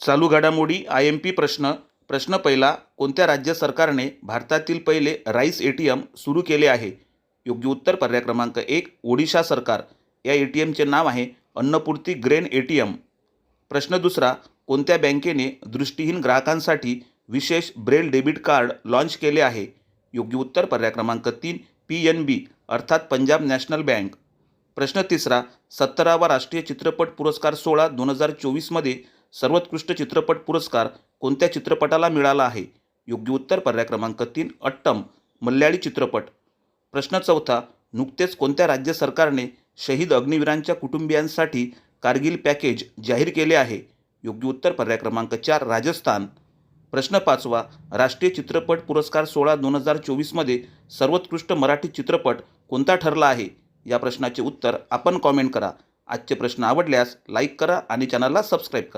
चालू घडामोडी IMP प्रश्न पहिला, कोणत्या राज्य सरकारने भारतातील पहिले राईस ATM सुरू केले आहे? योग्य उत्तर पर्याय क्रमांक 1 ओडिशा सरकार. या ATMचे नाव आहे अन्नपूर्ती ग्रेन ATM. प्रश्न दुसरा, कोणत्या बँकेने दृष्टीहीन ग्राहकांसाठी विशेष ब्रेल डेबिट कार्ड लॉन्च केले आहे? योग्य उत्तर पर्याय क्रमांक 3 PNB अर्थात पंजाब नॅशनल बँक. प्रश्न तिसरा, 17वा राष्ट्रीय चित्रपट पुरस्कार सोहळा 2024मध्ये सर्वोत्कृष्ट चित्रपट पुरस्कार कोणत्या चित्रपटाला मिळाला आहे? योग्य उत्तर पर्याय क्रमांक 3 अट्टम मल्याळी चित्रपट. प्रश्न चौथा, नुकतेच कोणत्या राज्य सरकारने शहीद अग्निवीरांच्या कुटुंबियांसाठी कारगिल पॅकेज जाहीर केले आहे? योग्य उत्तर पर्याय क्रमांक 4 राजस्थान. प्रश्न पाचवा, राष्ट्रीय चित्रपट पुरस्कार सोहळा 2024मध्ये सर्वोत्कृष्ट मराठी चित्रपट कोणता ठरला आहे? या प्रश्नाचे उत्तर आपण कॉमेंट करा. आजचे प्रश्न आवडल्यास लाईक करा आणि चॅनलला सबस्क्राईब करा.